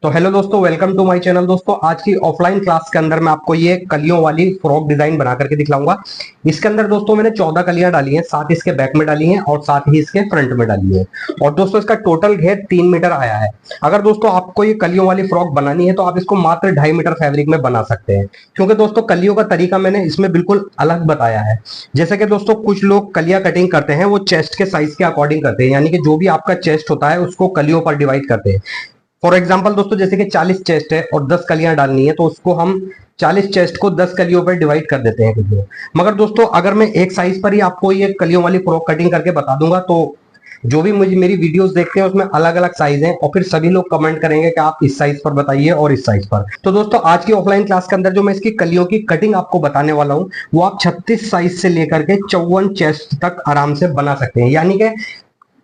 तो हेलो दोस्तों, welcome to my channel. दोस्तों, आज की ऑफलाइन क्लास के अंदर मैं आपको ये कलियों वाली फ्रॉक डिजाइन बना करके दिखलाऊंगा। इसके अंदर दोस्तों मैंने 14 कलियां डाली हैं, 7 इसके बैक में डाली हैं और 7 ही इसके फ्रंट में डाली है। और दोस्तों इसका टोटल घेर 3 मीटर आया है। अगर दोस्तों आपको ये कलियों वाली फ्रॉक बनानी है तो आप इसको मात्र 2.5 मीटर फैब्रिक में बना सकते हैं, क्योंकि दोस्तों कलियों का तरीका मैंने इसमें बिल्कुल अलग बताया है। जैसे कि दोस्तों कुछ लोग कलियां कटिंग करते हैं वो चेस्ट के साइज के अकॉर्डिंग करते हैं, यानी कि जो भी आपका चेस्ट होता है उसको कलियों पर डिवाइड करते हैं। फॉर एग्जाम्पल दोस्तों, जैसे कि 40 चेस्ट है और 10 कलियां डालनी है तो उसको हम 40 चेस्ट को 10 कलियों पर डिवाइड कर देते हैं कलियों। मगर दोस्तों अगर मैं एक साइज पर ही आपको ये कलियों वाली फ्रॉक कटिंग करके बता दूंगा तो जो भी मुझे मेरी वीडियोस देखते हैं उसमें अलग अलग साइज हैं और फिर सभी लोग कमेंट करेंगे कि आप इस साइज पर बताइए और इस साइज पर। तो दोस्तों आज की ऑफलाइन क्लास के अंदर जो मैं इसकी कलियों की कटिंग आपको बताने वाला हूं वो आप 36 साइज से लेकर के 54 चेस्ट तक आराम से बना सकते हैं। यानी कि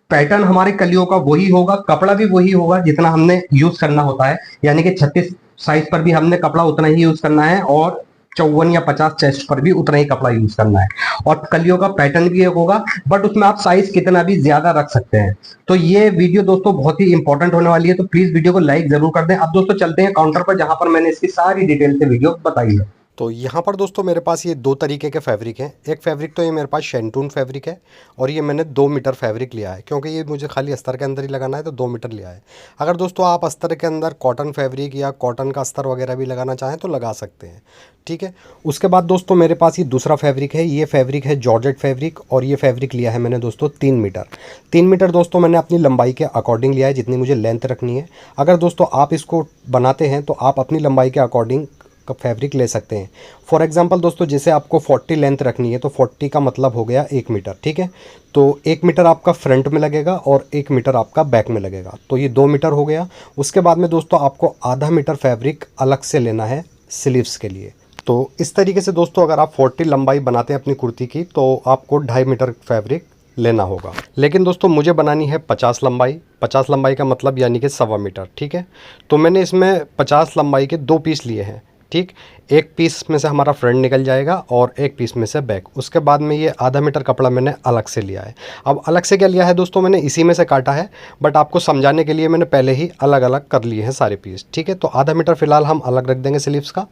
पैटर्न हमारे कलियों का वही होगा, कपड़ा भी वही होगा जितना हमने यूज करना होता है। यानी कि 36 साइज पर भी हमने कपड़ा उतना ही यूज करना है और 54 या 50 चेस्ट पर भी उतना ही कपड़ा यूज करना है। और कलियों का पैटर्न भी एक होगा, बट उसमें आप साइज कितना भी ज्यादा रख सकते हैं। तो ये वीडियो दोस्तों बहुत ही इंपॉर्टेंट होने वाली है, तो प्लीज वीडियो को लाइक जरूर कर दें। अब दोस्तों चलते हैं काउंटर पर, जहां पर मैंने इसकी सारी डिटेल से वीडियो बताई है। तो यहाँ पर दोस्तों मेरे पास ये दो तरीके के फैब्रिक हैं। एक फैब्रिक तो ये मेरे पास शेंटून फैब्रिक है और ये मैंने 2 मीटर फैब्रिक लिया है, क्योंकि ये मुझे खाली अस्तर के अंदर ही लगाना है तो 2 मीटर लिया है। अगर दोस्तों आप अस्तर के अंदर कॉटन फैब्रिक या कॉटन का अस्तर वगैरह भी लगाना चाहें तो लगा सकते हैं, ठीक है। उसके बाद दोस्तों मेरे पास ये दूसरा फैब्रिक है। ये फैब्रिक है जॉर्जेट फैब्रिक और ये फैब्रिक लिया है मैंने दोस्तों 3 मीटर। 3 मीटर दोस्तों मैंने अपनी लंबाई के अकॉर्डिंग लिया है, जितनी मुझे लेंथ रखनी है। अगर दोस्तों आप इसको बनाते हैं तो आप अपनी लंबाई के अकॉर्डिंग का फैब्रिक ले सकते हैं। फॉर एग्जांपल दोस्तों जैसे आपको 40 लेंथ रखनी है तो 40 का मतलब हो गया 1 मीटर, ठीक है। तो 1 मीटर आपका फ्रंट में लगेगा और 1 मीटर आपका बैक में लगेगा, तो ये 2 मीटर हो गया। उसके बाद में दोस्तों आपको आधा मीटर फैब्रिक अलग से लेना है स्लीव्स के लिए। तो इस तरीके से दोस्तों अगर आप 40 लंबाई बनाते हैं अपनी कुर्ती की तो आपको 2.5 मीटर फैब्रिक लेना होगा। लेकिन दोस्तों मुझे बनानी है 50 लंबाई। 50 लंबाई का मतलब यानी कि 1.25 मीटर, ठीक है। तो मैंने इसमें 50 लंबाई के 2 पीस लिए हैं, ठीक। एक पीस में से हमारा फ्रंट निकल जाएगा और एक पीस में से बैक। उसके बाद में ये आधा मीटर कपड़ा मैंने अलग से लिया है। अब अलग से क्या लिया है दोस्तों, मैंने इसी में से काटा है, बट आपको समझाने के लिए मैंने पहले ही अलग अलग कर लिए हैं सारे पीस, ठीक है। तो आधा मीटर फ़िलहाल हम अलग रख देंगे स्लीव्स का।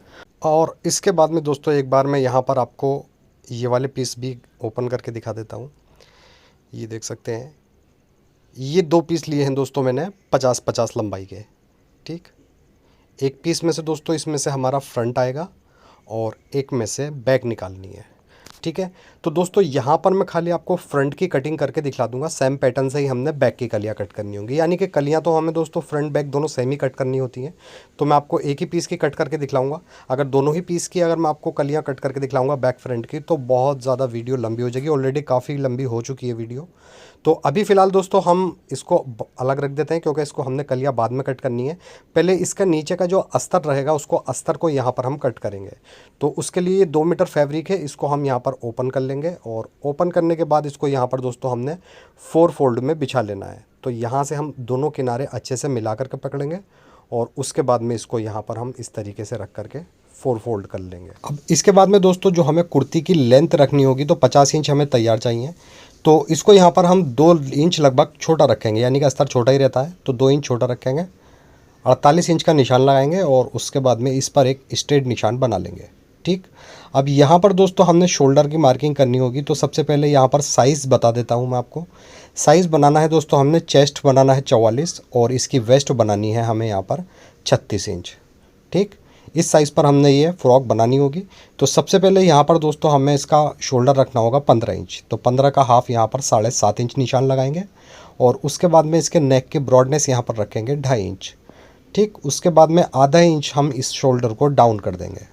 और इसके बाद में दोस्तों एक बार मैं यहाँ पर आपको ये वाले पीस भी ओपन करके दिखा देता हूँ। ये देख सकते हैं, ये 2 पीस लिए हैं दोस्तों मैंने 50-50 लंबाई के, ठीक। एक पीस में से दोस्तों इसमें से हमारा फ्रंट आएगा और एक में से बैक निकालनी है, ठीक है। तो दोस्तों यहाँ पर मैं खाली आपको फ्रंट की कटिंग करके दिखला दूंगा। सेम पैटर्न से ही हमने बैक की कलियाँ कट करनी होंगी, यानी कि कलियाँ तो हमें दोस्तों फ्रंट बैक दोनों सेम ही कट करनी होती हैं। तो मैं आपको एक ही पीस की कट करके दिखलाऊंगा। अगर दोनों ही पीस की अगर मैं आपको कलियाँ कट करके दिखलाऊंगा बैक फ्रंट की तो बहुत ज़्यादा वीडियो लंबी हो जाएगी। ऑलरेडी काफ़ी लंबी हो चुकी है वीडियो। तो अभी फ़िलहाल दोस्तों हम इसको अलग रख देते हैं, क्योंकि इसको हमने कलियाँ बाद में कट करनी है। पहले इसका नीचे का जो अस्तर रहेगा उसको अस्तर को यहाँ पर हम कट करेंगे। तो उसके लिए 2 मीटर फैब्रिक है, इसको हम यहाँ पर ओपन कर लेंगे और ओपन करने के बाद इसको यहाँ पर दोस्तों हमने 4 फोल्ड में बिछा लेना है। तो यहाँ से हम दोनों किनारे अच्छे से मिला करके पकड़ेंगे और उसके बाद में इसको यहाँ पर हम इस तरीके से रख करके 4 फोल्ड कर लेंगे। अब इसके बाद में दोस्तों जो हमें कुर्ती की लेंथ रखनी होगी तो 50 इंच हमें तैयार चाहिए। तो इसको यहाँ पर हम 2 इंच लगभग छोटा रखेंगे, यानी कि अस्तर छोटा ही रहता है तो 2 इंच छोटा रखेंगे। 48 इंच का निशान लगाएंगे और उसके बाद में इस पर एक स्ट्रेट निशान बना लेंगे, ठीक। अब यहाँ पर दोस्तों हमने शोल्डर की मार्किंग करनी होगी। तो सबसे पहले यहाँ पर साइज़ बता देता हूँ मैं आपको। साइज़ बनाना है दोस्तों हमने, चेस्ट बनाना है 44 और इसकी वेस्ट बनानी है हमें यहाँ पर 36 इंच, ठीक। इस साइज़ पर हमने ये फ्रॉक बनानी होगी। तो सबसे पहले यहाँ पर दोस्तों हमें इसका शोल्डर रखना होगा 15 इंच। तो 15 का हाफ यहाँ पर 7.5 इंच निशान लगाएंगे और उसके बाद में इसके नेक की ब्रॉडनेस यहाँ पर रखेंगे 2.5 इंच, ठीक। उसके बाद में आधा इंच हम इस शोल्डर को डाउन कर देंगे।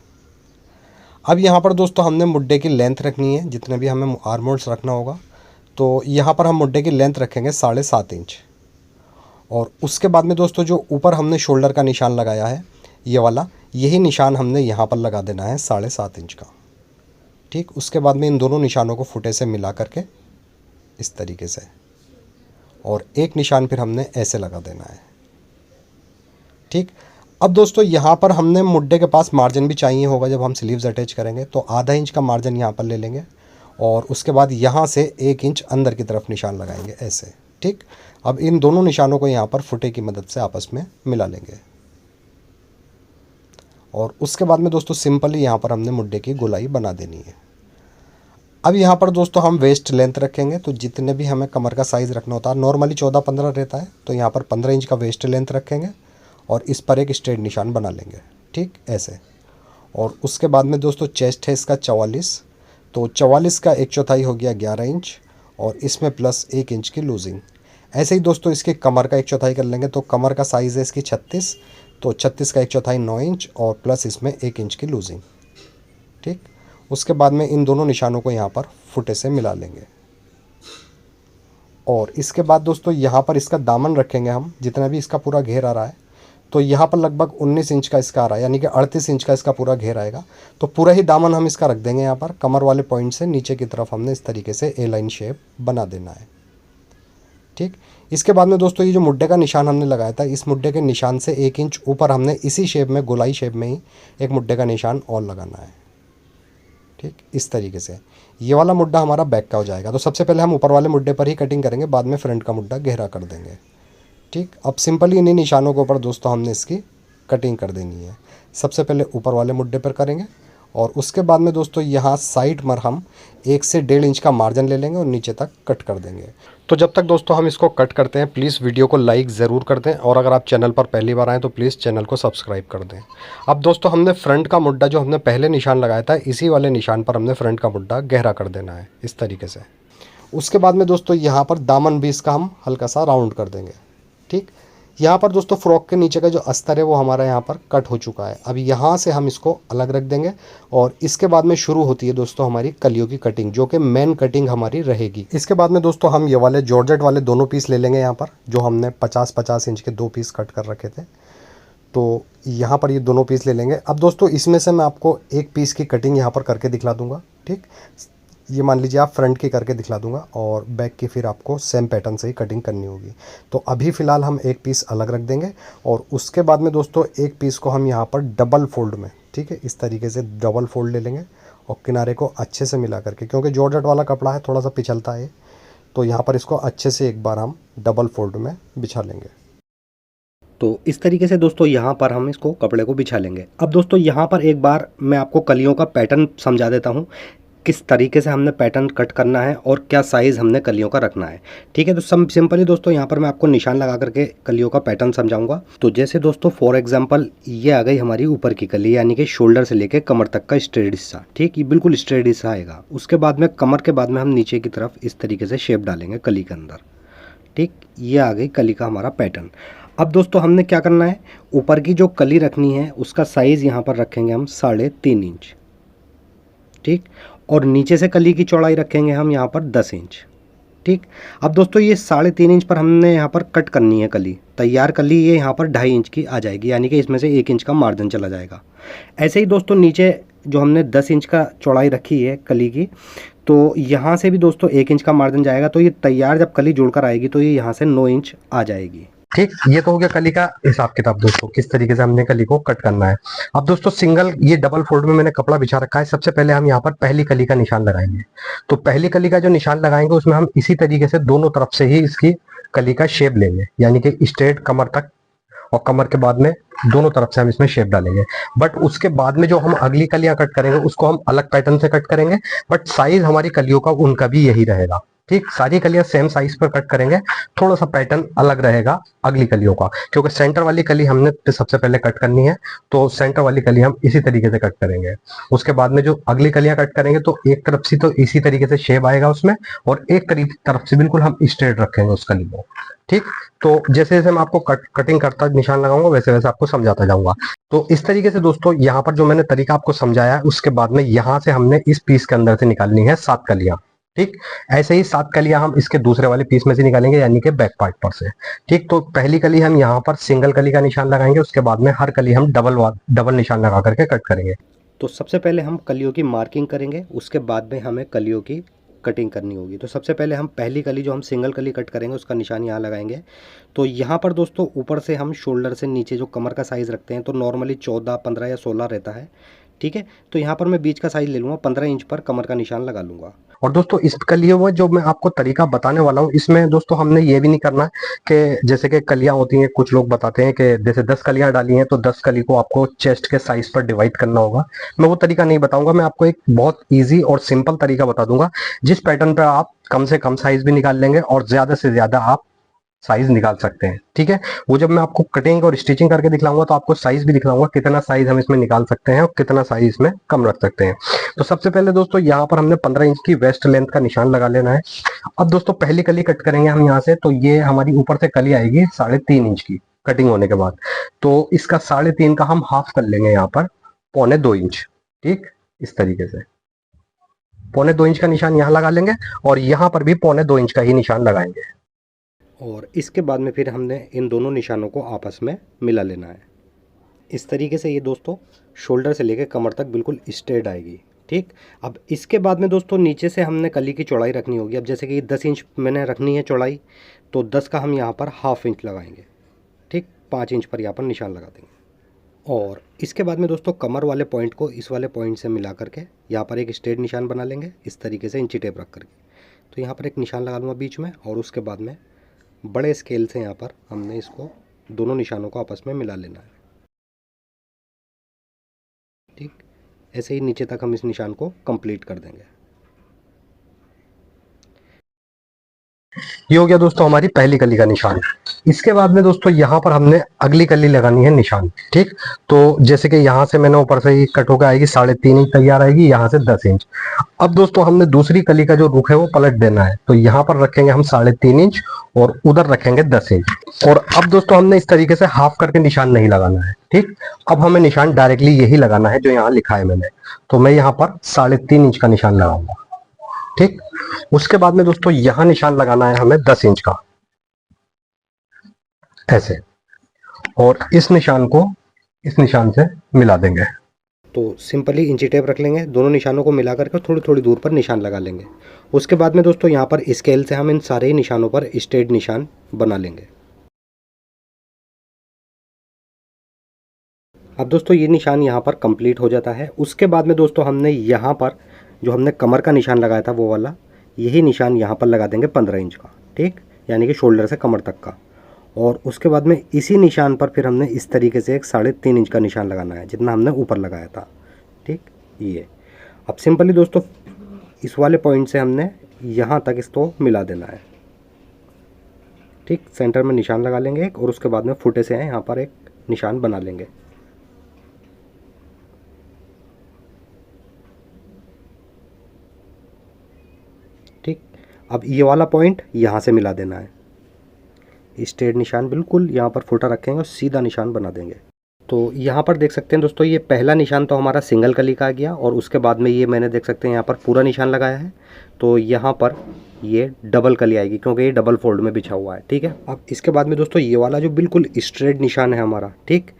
अब यहाँ पर दोस्तों हमने मुड्डे की लेंथ रखनी है, जितने भी हमें आर्म होल्स रखना होगा। तो यहाँ पर हम मुड्डे की लेंथ रखेंगे 7.5 इंच। और उसके बाद में दोस्तों जो ऊपर हमने शोल्डर का निशान लगाया है ये वाला, यही निशान हमने यहाँ पर लगा देना है 7.5 इंच का, ठीक। उसके बाद में इन दोनों निशानों को फुटे से मिला करके इस तरीके से, और एक निशान फिर हमने ऐसे लगा देना है, ठीक। अब दोस्तों यहाँ पर हमने मुड्डे के पास मार्जिन भी चाहिए होगा जब हम स्लीव्स अटैच करेंगे, तो आधा इंच का मार्जिन यहाँ पर ले लेंगे और उसके बाद यहाँ से 1 इंच अंदर की तरफ निशान लगाएंगे ऐसे, ठीक। अब इन दोनों निशानों को यहाँ पर फुटे की मदद से आपस में मिला लेंगे। और उसके बाद में दोस्तों सिंपली यहाँ पर हमने मुड्ढे की गोलाई बना देनी है। अब यहाँ पर दोस्तों हम वेस्ट लेंथ रखेंगे, तो जितने भी हमें कमर का साइज़ रखना होता है, नॉर्मली 14-15 रहता है, तो यहाँ पर 15 इंच का वेस्ट लेंथ रखेंगे और इस पर एक स्ट्रेट निशान बना लेंगे, ठीक ऐसे। और उसके बाद में दोस्तों चेस्ट है इसका 44, तो 44 का 1/4 हो गया 11 इंच और इसमें प्लस 1 इंच की लूजिंग। ऐसे ही दोस्तों इसके कमर का 1/4 कर लेंगे, तो कमर का साइज़ है इसकी 36, तो 36 का 1/4 9 इंच और प्लस इसमें 1 इंच की लूजिंग, ठीक। उसके बाद में इन दोनों निशानों को यहाँ पर फुटे से मिला लेंगे। और इसके बाद दोस्तों यहाँ पर इसका दामन रखेंगे हम, जितना भी इसका पूरा घेर आ रहा है, तो यहाँ पर लगभग 19 इंच का इसका आ रहा है, यानी कि 38 इंच का इसका पूरा घेर आएगा। तो पूरा ही दामन हम इसका रख देंगे यहाँ पर, कमर वाले पॉइंट से नीचे की तरफ हमने इस तरीके से ए लाइन शेप बना देना है, ठीक। इसके बाद में दोस्तों ये जो मुड्ढे का निशान हमने लगाया था, इस मुड्ढे के निशान से 1 इंच ऊपर हमने इसी शेप में, गोलाई शेप में ही एक मुड्ढे का निशान और लगाना है, ठीक। इस तरीके से ये वाला मुड्ढा हमारा बैक का हो जाएगा। तो सबसे पहले हम ऊपर वाले मुड्ढे पर ही कटिंग करेंगे, बाद में फ्रंट का मुड्ढा गहरा कर देंगे, ठीक। अब सिंपली इन्हीं निशानों के ऊपर दोस्तों हमने इसकी कटिंग कर देनी है। सबसे पहले ऊपर वाले मुड्ढे पर करेंगे और उसके बाद में दोस्तों यहाँ साइड पर हम 1 से 1.5 इंच का मार्जिन ले लेंगे और नीचे तक कट कर देंगे। तो जब तक दोस्तों हम इसको कट करते हैं, प्लीज़ वीडियो को लाइक ज़रूर कर दें और अगर आप चैनल पर पहली बार आएँ तो प्लीज़ चैनल को सब्सक्राइब कर दें। अब दोस्तों हमने फ्रंट का मुड्ढा जो हमने पहले निशान लगाया था, इसी वाले निशान पर हमने फ्रंट का मुड्ढा गहरा कर देना है इस तरीके से। उसके बाद में दोस्तों यहाँ पर दामन भी इसका हम हल्का सा राउंड कर देंगे, ठीक। यहाँ पर दोस्तों फ्रॉक के नीचे का जो अस्तर है वो हमारा यहाँ पर कट हो चुका है। अब यहाँ से हम इसको अलग रख देंगे और इसके बाद में शुरू होती है दोस्तों हमारी कलियों की कटिंग, जो कि मेन कटिंग हमारी रहेगी। इसके बाद में दोस्तों हम ये वाले जॉर्जेट वाले दोनों पीस ले लेंगे यहाँ पर, जो हमने 50-50 इंच के 2 पीस कट कर रखे थे, तो यहाँ पर ये दोनों पीस ले लेंगे। अब दोस्तों इसमें से मैं आपको एक पीस की कटिंग यहाँ पर करके दिखला दूँगा, ठीक। ये मान लीजिए आप फ्रंट की करके दिखला दूंगा और बैक की फिर आपको सेम पैटर्न से ही कटिंग करनी होगी। तो अभी फ़िलहाल हम एक पीस अलग रख देंगे और उसके बाद में दोस्तों एक पीस को हम यहाँ पर डबल फोल्ड में, ठीक है, इस तरीके से डबल फोल्ड ले लेंगे और किनारे को अच्छे से मिला करके, क्योंकि जॉर्जेट वाला कपड़ा है थोड़ा सा पिछलता है, तो यहाँ पर इसको अच्छे से एक बार हम डबल फोल्ड में बिछा लेंगे। तो इस तरीके से दोस्तों यहाँ पर हम इसको कपड़े को बिछा लेंगे। अब दोस्तों यहाँ पर एक बार मैं आपको कलियों का पैटर्न समझा देता हूँ, किस तरीके से हमने पैटर्न कट करना है और क्या साइज़ हमने कलियों का रखना है, ठीक है। तो सिंपली दोस्तों यहाँ पर मैं आपको निशान लगा करके कलियों का पैटर्न समझाऊंगा। तो जैसे दोस्तों फॉर एग्जांपल ये आ गई हमारी ऊपर की कली, यानी कि शोल्डर से लेके कमर तक का स्ट्रेट हिस्सा, ठीक, ये बिल्कुल स्ट्रेट हिस्सा आएगा। उसके बाद में कमर के बाद में हम नीचे की तरफ इस तरीके से शेप डालेंगे कली के अंदर, ठीक। ये आ गई कली का हमारा पैटर्न। अब दोस्तों हमने क्या करना है, ऊपर की जो कली रखनी है उसका साइज़ यहाँ पर रखेंगे हम 3.5 इंच, ठीक। और नीचे से कली की चौड़ाई रखेंगे हम यहाँ पर 10 इंच, ठीक। अब दोस्तों ये 3.5 इंच पर हमने यहाँ पर कट करनी है कली, तैयार कली ये यहाँ पर 2.5 इंच की आ जाएगी, यानी कि इसमें से 1 इंच का मार्जिन चला जाएगा। ऐसे ही दोस्तों नीचे जो हमने 10 इंच का चौड़ाई रखी है कली की, तो यहाँ से भी दोस्तों 1 इंच का मार्जिन जाएगा। तो ये तैयार जब कली जुड़कर आएगी तो ये यहाँ से 9 इंच आ जाएगी, ठीक। ये तो हो गया कली का हिसाब किताब दोस्तों, किस तरीके से हमने कली को कट करना है। अब दोस्तों सिंगल ये डबल फोल्ड में मैंने कपड़ा बिछा रखा है। सबसे पहले हम यहाँ पर पहली कली का निशान लगाएंगे। तो पहली कली का जो निशान लगाएंगे उसमें हम इसी तरीके से दोनों तरफ से ही इसकी कली का शेप लेंगे, यानी कि स्ट्रेट कमर तक, और कमर के बाद में दोनों तरफ से हम इसमें शेप डालेंगे। बट उसके बाद में जो हम अगली कलियां कट करेंगे उसको हम अलग पैटर्न से कट करेंगे, बट साइज हमारी कलियों का उनका भी यही रहेगा, ठीक। सारी कलियां सेम साइज पर कट करेंगे, थोड़ा सा पैटर्न अलग रहेगा अगली कलियों का, क्योंकि सेंटर वाली कली हमने सबसे पहले कट करनी है, तो सेंटर वाली कली हम इसी तरीके से कट करेंगे। उसके बाद में जो अगली कलियां कट करेंगे तो एक तरफ से तो इसी तरीके से शेप आएगा उसमें, और एक तरफ से बिल्कुल हम स्ट्रेट रखेंगे उस कली को, ठीक। तो जैसे जैसे मैं आपको कटिंग करता निशान लगाऊंगा वैसे वैसे आपको समझाता जाऊंगा। तो इस तरीके से दोस्तों यहाँ पर जो मैंने तरीका आपको समझाया है, उसके बाद में यहाँ से हमने इस पीस के अंदर से निकालनी है 7 कलियां, ठीक। ऐसे ही 7 कलियां हम इसके दूसरे वाले पीस में से निकालेंगे, यानी कि बैक पार्ट पर से, ठीक। तो पहली कली हम यहाँ पर सिंगल कली का निशान लगाएंगे, उसके बाद में हर कली हम डबल निशान लगा करके कट करेंगे। तो सबसे पहले हम कलियों की मार्किंग करेंगे, उसके बाद में हमें कलियों की कटिंग करनी होगी। तो सबसे पहले हम पहली कली जो हम सिंगल कली कट करेंगे उसका निशान यहाँ लगाएंगे। तो यहाँ पर दोस्तों ऊपर से हम शोल्डर से नीचे जो कमर का साइज़ रखते हैं तो नॉर्मली 14, 15 या 16 रहता है, ठीक है। तो यहाँ पर मैं बीच का साइज़ ले लूँगा, 15 इंच पर कमर का निशान लगा लूँगा। और दोस्तों इस कलियों में जो मैं आपको तरीका बताने वाला हूँ, इसमें दोस्तों हमने ये भी नहीं करना है कि जैसे कि कलियां होती हैं, कुछ लोग बताते हैं कि जैसे 10 कलियां डाली हैं तो 10 कली को आपको चेस्ट के साइज पर डिवाइड करना होगा। मैं वो तरीका नहीं बताऊंगा, मैं आपको एक बहुत ईजी और सिंपल तरीका बता दूंगा जिस पैटर्न पर आप कम से कम साइज भी निकाल लेंगे और ज्यादा से ज्यादा आप साइज निकाल सकते हैं। ठीक है, वो जब मैं आपको कटिंग और स्टिचिंग करके दिखलाऊंगा तो आपको साइज भी दिखलाऊंगा, कितना साइज हम इसमें निकाल सकते हैं और कितना साइज इसमें कम रख सकते हैं। तो सबसे पहले दोस्तों यहाँ पर हमने 15 इंच की वेस्ट लेंथ का निशान लगा लेना है। अब दोस्तों पहली कली कट करेंगे हम यहाँ से, तो ये हमारी ऊपर से कली आएगी 3.5 इंच की कटिंग होने के बाद। तो इसका 3.5 का हम हाफ कर लेंगे यहाँ पर 1.25 इंच। ठीक, इस तरीके से 1.25 इंच का निशान यहाँ लगा लेंगे और यहाँ पर भी 1.25 इंच का ही निशान लगाएंगे। और इसके बाद में फिर हमने इन दोनों निशानों को आपस में मिला लेना है। इस तरीके से ये दोस्तों शोल्डर से लेकर कमर तक बिल्कुल स्ट्रेट आएगी। ठीक, अब इसके बाद में दोस्तों नीचे से हमने कली की चौड़ाई रखनी होगी। अब जैसे कि 10 इंच मैंने रखनी है चौड़ाई, तो 10 का हम यहाँ पर हाफ इंच लगाएंगे। ठीक, 5 इंच पर यहाँ पर निशान लगा देंगे। और इसके बाद में दोस्तों कमर वाले पॉइंट को इस वाले पॉइंट से मिला करके यहाँ पर एक स्ट्रेट निशान बना लेंगे, इस तरीके से इंची टेप रख करके। तो यहाँ पर एक निशान लगा लूँगा बीच में, और उसके बाद में बड़े स्केल से यहाँ पर हमने इसको दोनों निशानों को आपस में मिला लेना है। ठीक, ऐसे ही नीचे तक हम इस निशान को कंप्लीट कर देंगे। ये हो गया दोस्तों हमारी पहली कली का निशान। इसके बाद में दोस्तों यहाँ पर हमने अगली कली लगानी है निशान। ठीक, तो जैसे कि यहाँ से मैंने ऊपर से ही कट होकर आएगी 3.5 इंच तैयार आएगी, यहाँ से 10 इंच। अब दोस्तों हमने दूसरी कली का जो रुख है वो पलट देना है, तो यहाँ पर रखेंगे हम 3.5 इंच और उधर रखेंगे 10 इंच। और अब दोस्तों हमने इस तरीके से हाफ करके निशान नहीं लगाना है। ठीक, अब हमें निशान डायरेक्टली यही लगाना है जो यहाँ लिखा है मैंने। तो मैं यहाँ पर 3.5 इंच का निशान लगाऊंगा। ठीक, उसके बाद में दोस्तों यहां निशान लगाना है हमें 10 इंच का, ऐसे, और इस निशान को इस निशान से मिला देंगे। तो सिंपली इंची टेप रख लेंगे, दोनों निशानों को मिला करके थोड़ी थोड़ी दूर पर निशान लगा लेंगे। उसके बाद में दोस्तों यहाँ पर स्केल से हम इन सारे ही निशानों पर स्ट्रेट निशान बना लेंगे। अब दोस्तों ये निशान यहाँ पर कंप्लीट हो जाता है। उसके बाद में दोस्तों हमने यहाँ पर जो हमने कमर का निशान लगाया था वो वाला, यही निशान यहाँ पर लगा देंगे 15 इंच का। ठीक, यानी कि शोल्डर से कमर तक का। और उसके बाद में इसी निशान पर फिर हमने इस तरीके से एक 3.5 इंच का निशान लगाना है, जितना हमने ऊपर लगाया था। ठीक, ये अब सिंपली दोस्तों इस वाले पॉइंट से हमने यहाँ तक इसको मिला देना है। ठीक, सेंटर में निशान लगा लेंगे एक, और उसके बाद में फुटे से यहाँ पर एक निशान बना लेंगे। ठीक, अब ये वाला पॉइंट यहाँ से मिला देना है। स्ट्रेट निशान बिल्कुल यहाँ पर फुटा रखेंगे और सीधा निशान बना देंगे। तो यहाँ पर देख सकते हैं दोस्तों ये पहला निशान तो हमारा सिंगल कली का आ गया, और उसके बाद में ये मैंने देख सकते हैं यहाँ पर पूरा निशान लगाया है। तो यहाँ पर ये डबल कली आएगी क्योंकि ये डबल फोल्ड में बिछा हुआ है। ठीक है, अब इसके बाद में दोस्तों ये वाला जो बिल्कुल स्ट्रेट निशान है हमारा, ठीक,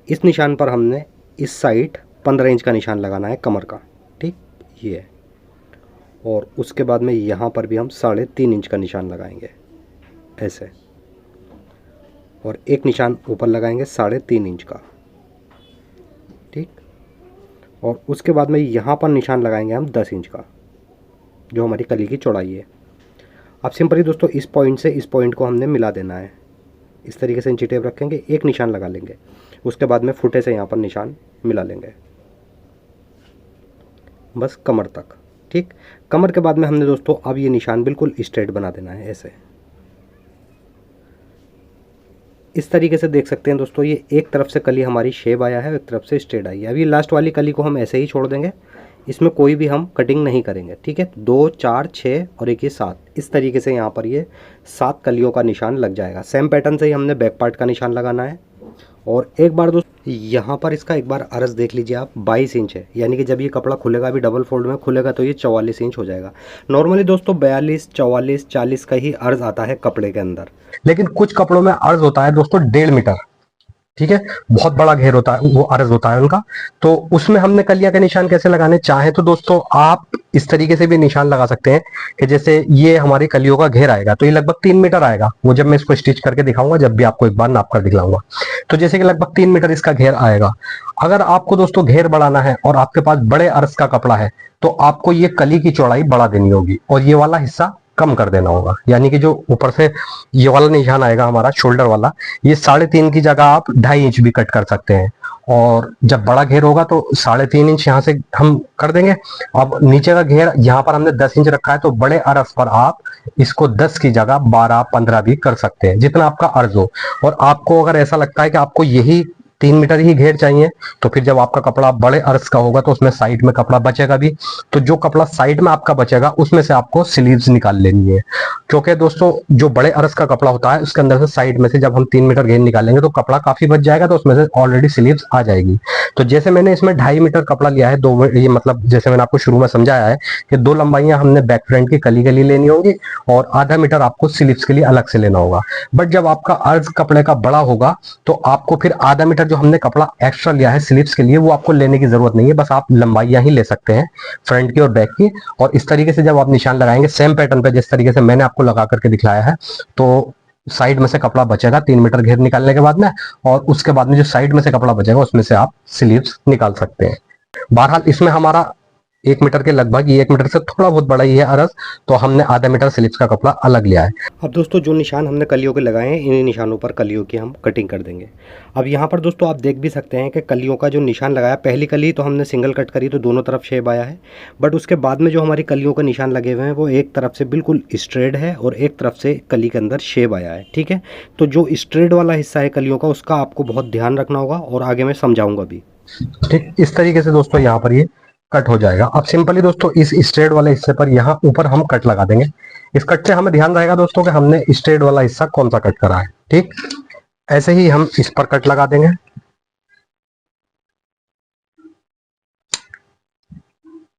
इस निशान पर हमने इस साइड 15 इंच का निशान लगाना है कमर का। ठीक, ये है। और उसके बाद में यहाँ पर भी हम 3.5 इंच का निशान लगाएंगे ऐसे, और एक निशान ऊपर लगाएंगे 3.5 इंच का। ठीक, और उसके बाद में यहाँ पर निशान लगाएंगे हम 10 इंच का, जो हमारी कली की चौड़ाई है। अब सिंपली दोस्तों इस पॉइंट से इस पॉइंट को हमने मिला देना है। इस तरीके से इंची टेप रखेंगे, एक निशान लगा लेंगे, उसके बाद में फुटे से यहाँ पर निशान मिला लेंगे, बस कमर तक। ठीक, कमर के बाद में हमने दोस्तों अब ये निशान बिल्कुल स्ट्रेट बना देना है ऐसे। इस तरीके से देख सकते हैं दोस्तों ये एक तरफ से कली हमारी शेप आया है, एक तरफ से स्ट्रेट आई है। अब ये लास्ट वाली कली को हम ऐसे ही छोड़ देंगे, इसमें कोई भी हम कटिंग नहीं करेंगे। ठीक है, 2, 4, 6 और एक ये 7, इस तरीके से यहाँ पर ये 7 कलियों का निशान लग जाएगा। सेम पैटर्न से ही हमने बैक पार्ट का निशान लगाना है। और एक बार दोस्तों यहाँ पर इसका एक बार अर्ज देख लीजिए आप, 22 इंच है, यानी कि जब ये कपड़ा खुलेगा अभी डबल फोल्ड में खुलेगा तो ये 44 इंच हो जाएगा। नॉर्मली दोस्तों 42, 44, 40 का ही अर्ज आता है कपड़े के अंदर, लेकिन कुछ कपड़ों में अर्ज होता है दोस्तों 1.5 मीटर। ठीक है, बहुत बड़ा घेर होता है, वो अर्ज होता है उनका। तो उसमें हमने कलियां के निशान कैसे लगाने, चाहे तो दोस्तों आप इस तरीके से भी निशान लगा सकते हैं कि जैसे ये हमारी कलियों का घेर आएगा, तो ये लगभग 3 मीटर आएगा। वो जब मैं इसको स्टिच करके दिखाऊंगा, जब भी आपको एक बार नाप कर दिखलाऊंगा, तो जैसे कि लगभग 3 मीटर इसका घेर आएगा। अगर आपको दोस्तों घेर बढ़ाना है और आपके पास बड़े अर्ज का कपड़ा है, तो आपको ये कली की चौड़ाई बढ़ा देनी होगी और ये वाला हिस्सा कम कर देना होगा। यानी कि जो ऊपर से ये वाला निशान आएगा हमारा शोल्डर वाला, ये 3.5 की जगह आप 2.5 इंच भी कट कर सकते हैं। और जब बड़ा घेर होगा तो 3.5 इंच यहाँ से हम कर देंगे। अब नीचे का घेर यहाँ पर हमने 10 इंच रखा है, तो बड़े अर्ज पर आप इसको 10 की जगह 12-15 भी कर सकते हैं, जितना आपका अर्ज हो। और आपको अगर ऐसा लगता है कि आपको यही 3 मीटर ही घेर चाहिए, तो फिर जब आपका कपड़ा बड़े अर्ज का होगा तो उसमें साइड में कपड़ा बचेगा भी, तो जो कपड़ा साइड में आपका बचेगा उसमें से आपको स्लीव्स निकाल लेनी है। क्योंकि दोस्तों जो बड़े अर्ज का कपड़ा होता है उसके अंदर से साइड में से जब हम 3 मीटर घेर निकालेंगे तो कपड़ा काफी बच जाएगा, तो उसमें से ऑलरेडी स्लीव्स आ जाएगी। तो जैसे मैंने इसमें 2.5 मीटर कपड़ा लिया है, दो ये मतलब जैसे मैंने आपको शुरू में समझाया है कि 2 लंबाइयां हमने बैक फ्रंट की कली के लिए लेनी होगी और आधा मीटर आपको स्लीव्स के लिए अलग से लेना होगा। बट जब आपका अर्ज कपड़े का बड़ा होगा तो आपको फिर आधा मीटर जो हमने कपड़ा एक्स्ट्रा लिया है स्लीव्स के लिए, वो आपको लेने की जरूरत नहीं है, बस आप लंबाइयां ही ले सकते हैं फ्रंट की और बैक की। और इस तरीके से जब आप निशान लगाएंगे सेम पैटर्न पे जिस तरीके से मैंने आपको लगा करके दिखलाया है, तो साइड में से कपड़ा बचेगा 3 मीटर घेर निकालने के बाद में, और उसके बाद में जो साइड में से कपड़ा बचेगा उसमें से आप स्लीव्स निकाल सकते हैं। बहरहाल इसमें हमारा 1 मीटर के लगभग, ये 1 मीटर से थोड़ा बहुत बड़ा ही है अरज, तो हमने आधा मीटर स्लीव्स का कपड़ा अलग लिया है। अब दोस्तों जो निशान हमने कलियों के लगाए हैं, इन्हीं निशानों पर कलियों की हम कटिंग कर देंगे। अब यहाँ पर दोस्तों आप देख भी सकते हैं कि कलियों का जो निशान लगाया, पहली कली तो हमने सिंगल कट करी तो दोनों तरफ शेप आया है, बट उसके बाद में जो हमारी कलियों का निशान लगे हुए हैं वो एक तरफ से बिल्कुल स्ट्रेट है और एक तरफ से कली के अंदर शेप आया है। ठीक है, तो जो स्ट्रेट वाला हिस्सा है कलियों का, उसका आपको बहुत ध्यान रखना होगा और आगे मैं समझाऊंगा भी। ठीक इस तरीके से दोस्तों यहाँ पर ये कट हो जाएगा। अब सिंपली दोस्तों इस स्ट्रेट वाले हिस्से पर यहाँ ऊपर हम कट लगा देंगे। इस कट से हमें ध्यान रहेगा दोस्तों कि हमने स्ट्रेट वाला हिस्सा कौन सा कट करा है। ठीक, ऐसे ही हम इस पर कट लगा देंगे,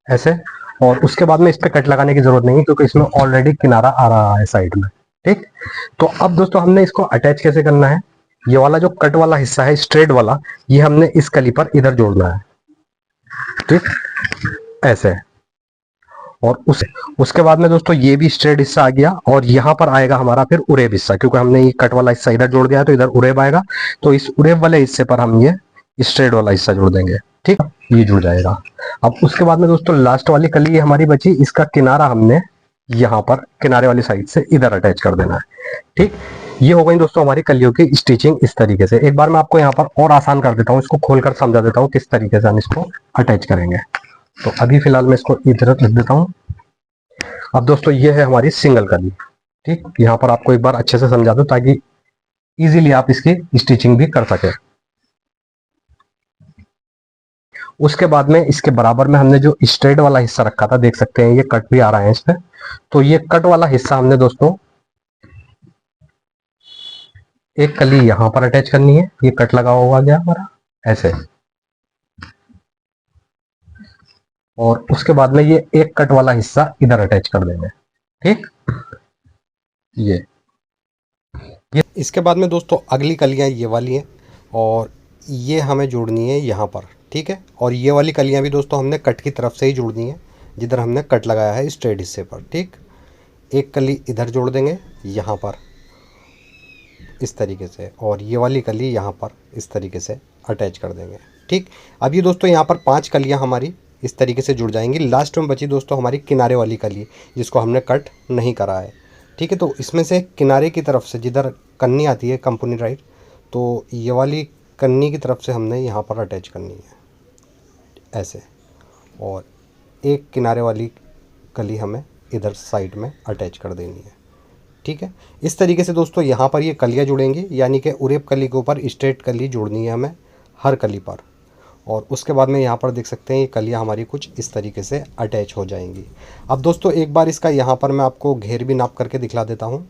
ऐसे। और उसके बाद में इस पे कट लगाने की जरूरत नहीं है क्योंकि इसमें ऑलरेडी किनारा आ रहा है साइड में। ठीक, तो अब दोस्तों हमने इसको अटैच कैसे करना है, ये वाला जो कट वाला हिस्सा है स्ट्रेट वाला, ये हमने इस कली पर इधर जोड़ना है। ठीक, ऐसे। और उसके बाद में दोस्तों ये भी स्ट्रेट हिस्सा आ गया और यहाँ पर आएगा हमारा फिर उरेब हिस्सा, क्योंकि हमने ये कट वाला हिस्सा इधर जोड़ दिया है तो इधर उरेब आएगा। तो इस उरेब वाले हिस्से पर हम ये स्ट्रेट वाला हिस्सा जोड़ देंगे। ठीक, ये जुड़ जाएगा। अब उसके बाद में दोस्तों लास्ट वाली कली हमारी बची, इसका किनारा हमने यहाँ पर किनारे वाली साइड से इधर अटैच कर देना है। ठीक, ये हो गई दोस्तों हमारी कलियों की स्टिचिंग इस तरीके से। एक बार मैं आपको यहाँ पर और आसान कर देता हूँ, इसको खोलकर समझा देता हूँ किस तरीके से हम इसको अटैच करेंगे। तो अभी फिलहाल मैं इसको इधर रख देता हूँ। अब दोस्तों ये है हमारी सिंगल कली। ठीक, यहाँ पर आपको एक बार अच्छे से समझा दो ताकि इजीली आप इसकी स्टिचिंग भी कर सके। उसके बाद में इसके बराबर में हमने जो स्ट्रेट वाला हिस्सा रखा था, देख सकते हैं ये कट भी आ रहा है इस पे, तो ये कट वाला हिस्सा हमने दोस्तों एक कली यहां पर अटैच करनी है। ये कट लगा हुआ गया हमारा ऐसे, और उसके बाद में ये एक कट वाला हिस्सा इधर अटैच कर देंगे। ठीक, ये इसके बाद में दोस्तों अगली कलियाँ ये वाली हैं और ये हमें जोड़नी है यहाँ पर। ठीक है, और ये वाली कलियाँ भी दोस्तों हमने कट की तरफ से ही जोड़नी है जिधर हमने कट लगाया है स्ट्रेट हिस्से पर। ठीक, एक कली इधर जोड़ देंगे यहाँ पर इस तरीके से, और ये वाली कली यहाँ पर इस तरीके से अटैच कर देंगे। ठीक, अब ये दोस्तों यहाँ पर 5 कलियाँ हमारी इस तरीके से जुड़ जाएंगी। लास्ट में बची दोस्तों हमारी किनारे वाली कली जिसको हमने कट नहीं करा है। ठीक है, तो इसमें से किनारे की तरफ से जिधर कन्नी आती है कंपोनी राइट, तो ये वाली कन्नी की तरफ से हमने यहाँ पर अटैच करनी है ऐसे, और एक किनारे वाली कली हमें इधर साइड में अटैच कर देनी है। ठीक है, इस तरीके से दोस्तों यहाँ पर ये कलियाँ जुड़ेंगी, यानी कि उरेब कली के ऊपर स्ट्रेट कली जोड़नी है हमें हर कली पर। और उसके बाद में यहाँ पर देख सकते हैं ये कलियाँ हमारी कुछ इस तरीके से अटैच हो जाएंगी। अब दोस्तों एक बार इसका यहाँ पर मैं आपको घेर भी नाप करके दिखला देता हूँ।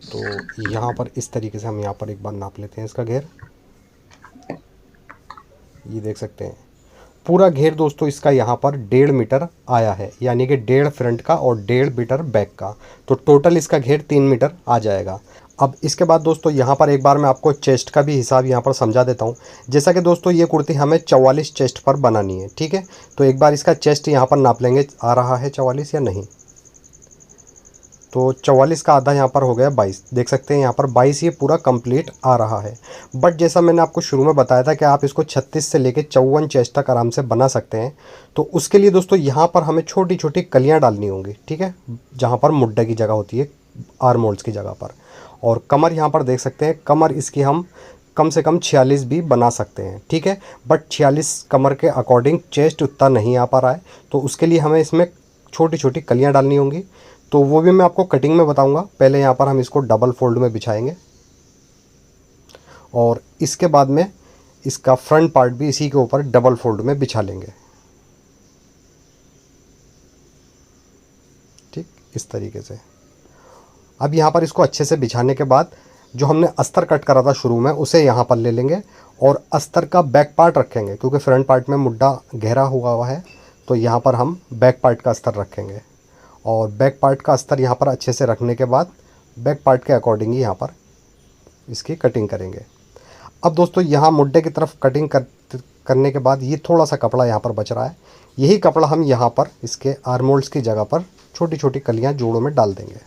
तो यहाँ पर इस तरीके से हम यहाँ पर एक बार नाप लेते हैं इसका घेर। ये देख सकते हैं पूरा घेर दोस्तों इसका यहाँ पर 1.5 मीटर आया है, यानी कि 1.5 फ्रंट का और 1.5 मीटर बैक का, तो टोटल इसका घेर 3 मीटर आ जाएगा। अब इसके बाद दोस्तों यहाँ पर एक बार मैं आपको चेस्ट का भी हिसाब यहाँ पर समझा देता हूँ। जैसा कि दोस्तों ये कुर्ती हमें 44 चेस्ट पर बनानी है, ठीक है। तो एक बार इसका चेस्ट यहाँ पर नाप लेंगे, आ रहा है 44 या नहीं। तो 44 का आधा यहाँ पर हो गया 22, देख सकते हैं यहाँ पर 22 ये पूरा कंप्लीट आ रहा है। बट जैसा मैंने आपको शुरू में बताया था कि आप इसको 36 से लेके 54 चेस्ट तक आराम से बना सकते हैं। तो उसके लिए दोस्तों यहाँ पर हमें छोटी छोटी कलियाँ डालनी होंगी, ठीक है, जहाँ पर मुड्ढे की जगह होती है, आर्म होल्स की जगह पर। और कमर यहाँ पर देख सकते हैं, कमर इसकी हम कम से कम 46 भी बना सकते हैं, ठीक है। बट 46 कमर के अकॉर्डिंग चेस्ट उतना नहीं आ पा रहा है, तो उसके लिए हमें इसमें छोटी छोटी कलियाँ डालनी होंगी। तो वो भी मैं आपको कटिंग में बताऊंगा। पहले यहाँ पर हम इसको डबल फोल्ड में बिछाएंगे और इसके बाद में इसका फ्रंट पार्ट भी इसी के ऊपर डबल फोल्ड में बिछा लेंगे, ठीक, इस तरीके से। अब यहाँ पर इसको अच्छे से बिछाने के बाद जो हमने अस्तर कट करा था शुरू में उसे यहाँ पर ले लेंगे और अस्तर का बैक पार्ट रखेंगे, क्योंकि फ्रंट पार्ट में मुड्ढा गहरा हुआ है। तो यहाँ पर हम बैक पार्ट का अस्तर रखेंगे और बैक पार्ट का अस्तर यहाँ पर अच्छे से रखने के बाद बैक पार्ट के अकॉर्डिंग ही यहाँ पर इसकी कटिंग करेंगे। अब दोस्तों यहाँ मुड्ढे की तरफ कटिंग करने के बाद ये थोड़ा सा कपड़ा यहाँ पर बच रहा है, यही कपड़ा हम यहाँ पर इसके आर्म होल्स की जगह पर छोटी छोटी कलियाँ जोड़ों में डाल देंगे,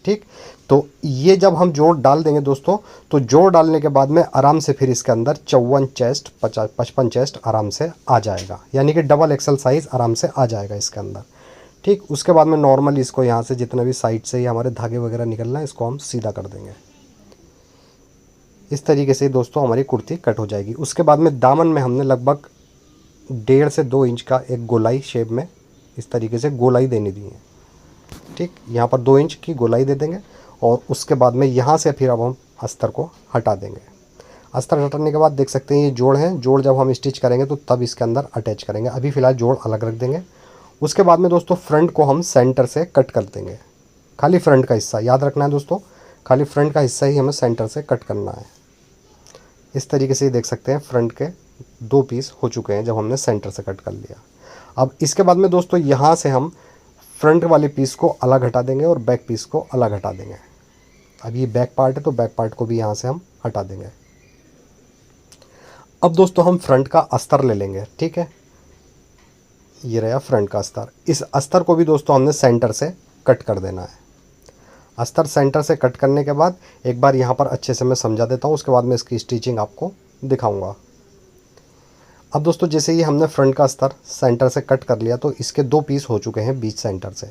ठीक। तो ये जब हम जोड़ डाल देंगे दोस्तों, तो जोड़ डालने के बाद में आराम से फिर इसके अंदर 54 चेस्ट 55 चेस्ट आराम से आ जाएगा, यानी कि डबल एक्सल साइज़ आराम से आ जाएगा इसके अंदर, ठीक। उसके बाद में नॉर्मली इसको यहाँ से जितना भी साइड से ही हमारे धागे वगैरह निकलना है इसको हम सीधा कर देंगे। इस तरीके से दोस्तों हमारी कुर्ती कट हो जाएगी। उसके बाद में दामन में हमने लगभग 1.5 से 2 इंच का एक गोलाई शेप में इस तरीके से गोलाई देनी दी है, ठीक। यहाँ पर 2 इंच की गोलाई दे देंगे और उसके बाद में यहाँ से फिर अब हम अस्तर को हटा देंगे। अस्तर हटाने के बाद देख सकते हैं ये जोड़ हैं, जोड़ जब हम स्टिच करेंगे तो तब इसके अंदर अटैच करेंगे। अभी फ़िलहाल जोड़ अलग रख देंगे। उसके बाद में दोस्तों फ्रंट को हम सेंटर से कट कर देंगे, खाली फ्रंट का हिस्सा याद रखना है दोस्तों, खाली फ्रंट का हिस्सा ही हमें सेंटर से कट करना है। इस तरीके से देख सकते हैं फ्रंट के 2 पीस हो चुके हैं जब हमने सेंटर से कट कर लिया। अब इसके बाद में दोस्तों यहाँ से हम फ्रंट वाले पीस को अलग हटा देंगे और बैक पीस को अलग हटा देंगे। अब ये बैक पार्ट है तो बैक पार्ट को भी यहाँ से हम हटा देंगे। अब दोस्तों हम फ्रंट का अस्तर ले लेंगे, ठीक है, ये रहा फ्रंट का अस्तर। इस अस्तर को भी दोस्तों हमने सेंटर से कट कर देना है। अस्तर सेंटर से कट करने के बाद एक बार यहाँ पर अच्छे से मैं समझा देता हूँ, उसके बाद मैं इसकी स्टिचिंग आपको दिखाऊंगा। अब दोस्तों जैसे ही हमने फ्रंट का अस्तर सेंटर से कट कर लिया तो इसके 2 पीस हो चुके हैं बीच सेंटर से,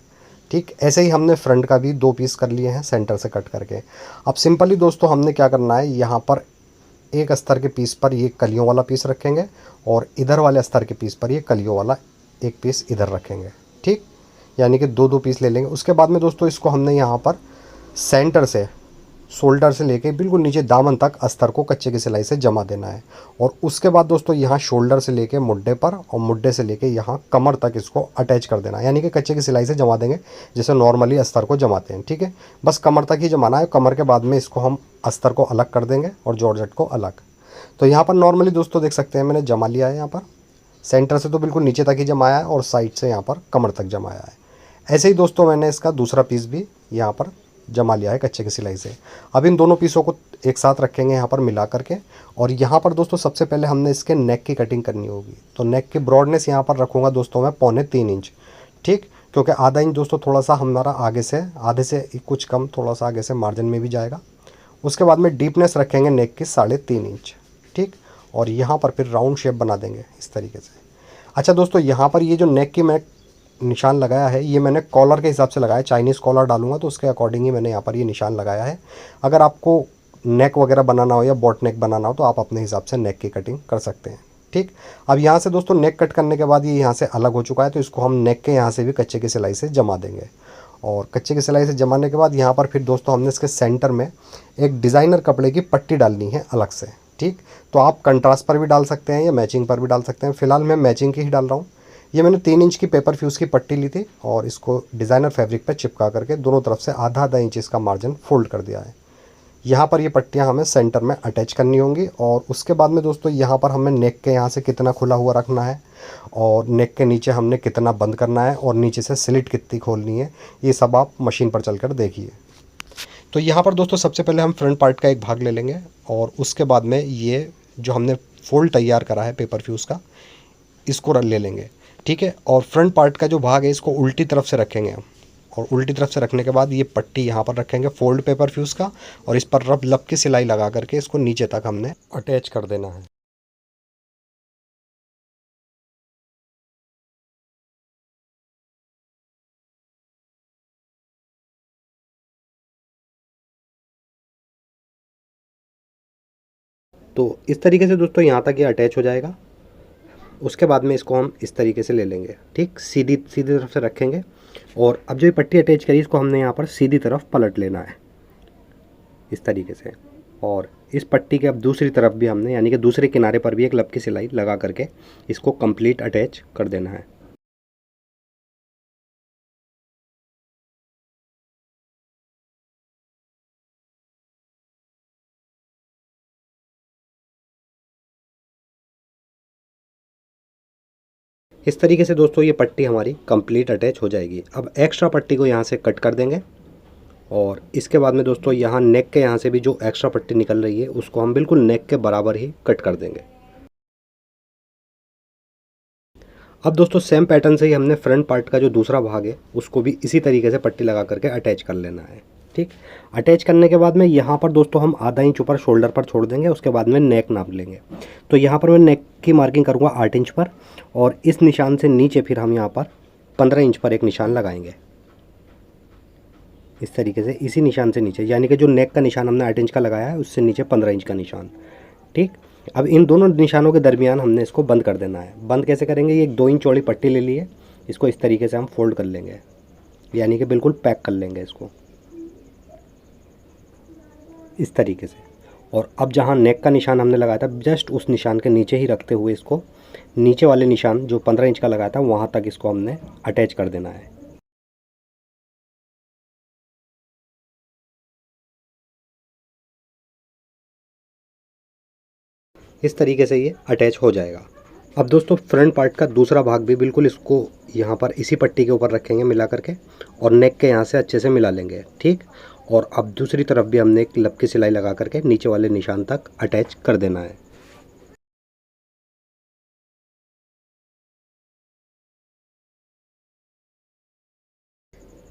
ठीक। ऐसे ही हमने फ्रंट का भी 2 पीस कर लिए हैं सेंटर से कट करके। अब सिंपली दोस्तों हमने क्या करना है, यहाँ पर एक अस्तर के पीस पर ये कलियों वाला पीस रखेंगे और इधर वाले अस्तर के पीस पर ये कलियों वाला एक पीस इधर रखेंगे, ठीक, यानी कि 2-2 पीस ले लेंगे। उसके बाद में दोस्तों इसको हमने यहाँ पर सेंटर से शोल्डर से लेके बिल्कुल नीचे दामन तक अस्तर को कच्चे की सिलाई से जमा देना है। और उसके बाद दोस्तों यहाँ शोल्डर से लेके मुड्ढे पर और मुड्ढे से लेके यहाँ कमर तक इसको अटैच कर देना है, यानी कि कच्चे की सिलाई से जमा देंगे जैसे नॉर्मली अस्तर को जमाते हैं, ठीक है। बस कमर तक ही जमाना है। कमर के बाद में इसको हम अस्तर को अलग कर देंगे और जॉर्जेट को अलग। तो यहाँ पर नॉर्मली दोस्तों देख सकते हैं मैंने जमा लिया है, यहाँ पर सेंटर से तो बिल्कुल नीचे तक ही जमाया है और साइड से यहाँ पर कमर तक जमाया है। ऐसे ही दोस्तों मैंने इसका दूसरा पीस भी यहाँ पर जमा लिया है कच्चे की सिलाई से। अब इन दोनों पीसों को एक साथ रखेंगे यहाँ पर मिला करके। और यहाँ पर दोस्तों सबसे पहले हमने इसके नेक की कटिंग करनी होगी। तो नेक की ब्रॉडनेस यहाँ पर रखूँगा दोस्तों मैं 3.25 इंच, ठीक, क्योंकि आधा इंच दोस्तों थोड़ा सा हमारा आगे से आधे से कुछ कम थोड़ा सा आगे से मार्जिन में भी जाएगा। उसके बाद में डीपनेस रखेंगे नेक की 3.5 इंच, ठीक। और यहाँ पर फिर राउंड शेप बना देंगे इस तरीके से। अच्छा दोस्तों यहाँ पर ये जो नेक की मैं निशान लगाया है ये मैंने कॉलर के हिसाब से लगाया है, चाइनीज़ कॉलर डालूंगा तो उसके अकॉर्डिंग ही मैंने यहाँ पर ये निशान लगाया है। अगर आपको नेक वगैरह बनाना हो या बॉट नेक बनाना हो तो आप अपने हिसाब से नेक की कटिंग कर सकते हैं, ठीक। अब यहाँ से दोस्तों नेक कट करने के बाद ये यहाँ से अलग हो चुका है, तो इसको हम नेक के यहाँ से भी कच्चे की सिलाई से जमा देंगे। और कच्चे की सिलाई से जमाने के बाद यहाँ पर फिर दोस्तों हमने इसके सेंटर में एक डिज़ाइनर कपड़े की पट्टी डालनी है अलग से, ठीक। तो आप कंट्रास्ट पर भी डाल सकते हैं या मैचिंग पर भी डाल सकते हैं। फिलहाल मैं मैचिंग की ही डाल रहा हूँ। ये मैंने 3 इंच की पेपर फ्यूज़ की पट्टी ली थी और इसको डिज़ाइनर फैब्रिक पे चिपका करके दोनों तरफ से आधा इंच इसका मार्जिन फोल्ड कर दिया है। यहाँ पर ये पट्टियाँ हमें सेंटर में अटैच करनी होंगी। और उसके बाद में दोस्तों यहाँ पर हमें नेक के यहाँ से कितना खुला हुआ रखना है और नेक के नीचे हमने कितना बंद करना है और नीचे से स्लिट कितनी खोलनी है, ये सब आप मशीन पर चल कर देखिए। तो यहाँ पर दोस्तों सबसे पहले हम फ्रंट पार्ट का एक भाग ले लेंगे और उसके बाद में ये जो हमने फोल्ड तैयार करा है पेपर फ्यूज़ का, इसको ले लेंगे, ठीक है। और फ्रंट पार्ट का जो भाग है इसको उल्टी तरफ से रखेंगे हम, और उल्टी तरफ से रखने के बाद ये पट्टी यहाँ पर रखेंगे फोल्ड पेपर फ्यूज़ का, और इस पर रब लब की सिलाई लगा करके इसको नीचे तक हमने अटैच कर देना है। तो इस तरीके से दोस्तों यहाँ तक ये अटैच हो जाएगा। उसके बाद में इसको हम इस तरीके से ले लेंगे, ठीक, सीधी सीधी तरफ से रखेंगे। और अब जो ये पट्टी अटैच करी इसको हमने यहाँ पर सीधी तरफ पलट लेना है इस तरीके से। और इस पट्टी के अब दूसरी तरफ भी हमने, यानी कि दूसरे किनारे पर भी एक लब की सिलाई लगा करके इसको कंप्लीट अटैच कर देना है। इस तरीके से दोस्तों ये पट्टी हमारी कंप्लीट अटैच हो जाएगी। अब एक्स्ट्रा पट्टी को यहाँ से कट कर देंगे, और इसके बाद में दोस्तों यहाँ नेक के यहाँ से भी जो एक्स्ट्रा पट्टी निकल रही है उसको हम बिल्कुल नेक के बराबर ही कट कर देंगे। अब दोस्तों सेम पैटर्न से ही हमने फ्रंट पार्ट का जो दूसरा भाग है उसको भी इसी तरीके से पट्टी लगा करके अटैच कर लेना है, ठीक। अटैच करने के बाद में यहाँ पर दोस्तों हम आधा इंच ऊपर शोल्डर पर छोड़ देंगे। उसके बाद में नेक नाप लेंगे। तो यहाँ पर मैं नेक की मार्किंग करूँगा 8 इंच पर, और इस निशान से नीचे फिर हम यहाँ पर 15 इंच पर एक निशान लगाएंगे इस तरीके से, इसी निशान से नीचे, यानी कि जो नेक का निशान हमने 8 इंच का लगाया है उससे नीचे 15 इंच का निशान, ठीक। अब इन दोनों निशानों के दरमियान हमने इसको बंद कर देना है। बंद कैसे करेंगे, ये एक 2 इंच चौड़ी पट्टी ले ली है, इसको इस तरीके से हम फोल्ड कर लेंगे, यानी कि बिल्कुल पैक कर लेंगे इसको इस तरीके से। और अब जहाँ नेक का निशान हमने लगाया था जस्ट उस निशान के नीचे ही रखते हुए इसको नीचे वाले निशान जो 15 इंच का लगाया था वहाँ तक इसको हमने अटैच कर देना है। इस तरीके से ये अटैच हो जाएगा। अब दोस्तों फ्रंट पार्ट का दूसरा भाग भी बिल्कुल इसको यहाँ पर इसी पट्टी के ऊपर रखेंगे मिला करके, और नेक के यहाँ से अच्छे से मिला लेंगे, ठीक। और अब दूसरी तरफ भी हमने एक लब की सिलाई लगा करके नीचे वाले निशान तक अटैच कर देना है।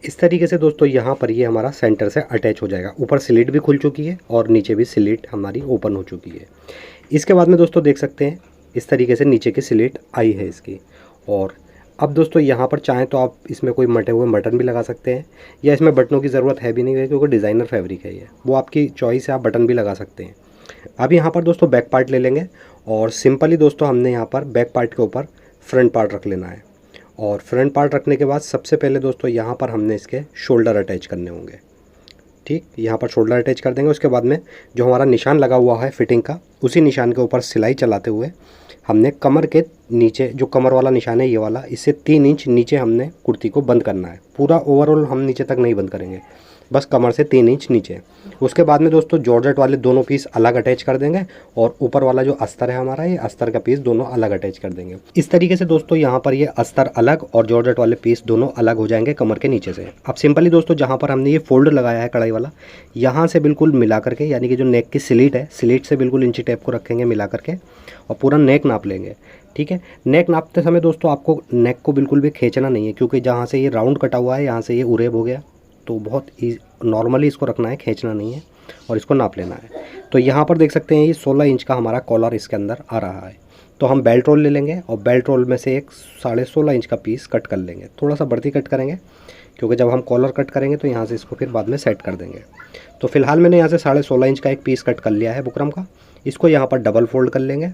इस तरीके से दोस्तों यहाँ पर ये हमारा सेंटर से अटैच हो जाएगा। ऊपर स्लिट भी खुल चुकी है और नीचे भी स्लिट हमारी ओपन हो चुकी है। इसके बाद में दोस्तों देख सकते हैं इस तरीके से नीचे की स्लिट आई है इसकी। और अब दोस्तों यहाँ पर चाहें तो आप इसमें कोई मटे हुए बटन भी लगा सकते हैं, या इसमें बटनों की ज़रूरत है भी नहीं है क्योंकि डिज़ाइनर फैब्रिक है ये, वो आपकी चॉइस है, आप बटन भी लगा सकते हैं। अब यहाँ पर दोस्तों बैक पार्ट ले लेंगे, और सिंपली दोस्तों हमने यहाँ पर बैक पार्ट के ऊपर फ्रंट पार्ट रख लेना है। और फ्रंट पार्ट रखने के बाद सबसे पहले दोस्तों यहाँ पर हमने इसके शोल्डर अटैच करने होंगे, ठीक। यहाँ पर शोल्डर अटैच कर देंगे। उसके बाद में जो हमारा निशान लगा हुआ है फिटिंग का, उसी निशान के ऊपर सिलाई चलाते हुए हमने कमर के नीचे, जो कमर वाला निशान है ये वाला, इससे 3 इंच नीचे हमने कुर्ती को बंद करना है। पूरा ओवरऑल हम नीचे तक नहीं बंद करेंगे, बस कमर से 3 इंच नीचे। उसके बाद में दोस्तों जॉर्जेट वाले दोनों पीस अलग अटैच कर देंगे, और ऊपर वाला जो अस्तर है हमारा, ये अस्तर का पीस दोनों अलग अटैच कर देंगे। इस तरीके से दोस्तों यहाँ पर ये अस्तर अलग और जॉर्जेट वाले पीस दोनों अलग हो जाएंगे कमर के नीचे से। अब सिंपली दोस्तों जहाँ पर हमने ये फोल्ड लगाया है कढ़ाई वाला, यहाँ से बिल्कुल मिला करके, यानी कि जो नेक की स्लिट है, स्लिट से बिल्कुल इंची टेप को रखेंगे मिला करके, और पूरा नेक नाप लेंगे, ठीक है। नेक नापते समय दोस्तों आपको नेक को बिल्कुल भी खींचना नहीं है, क्योंकि जहाँ से ये राउंड कटा हुआ है यहाँ से ये उरेब हो गया, तो बहुत नॉर्मली इसको रखना है, खींचना नहीं है, और इसको नाप लेना है। तो यहाँ पर देख सकते हैं ये 16 इंच का हमारा कॉलर इसके अंदर आ रहा है। तो हम बेल्ट रोल ले लेंगे, और बेल्ट रोल में से एक 16.5 इंच का पीस कट कर लेंगे। थोड़ा सा बढ़ती कट करेंगे, क्योंकि जब हम कॉलर कट करेंगे तो यहाँ से इसको फिर बाद में सेट कर देंगे। तो फिलहाल मैंने यहाँ से 16.5 इंच का एक पीस कट कर लिया है बुकरम का। इसको यहाँ पर डबल फोल्ड कर लेंगे,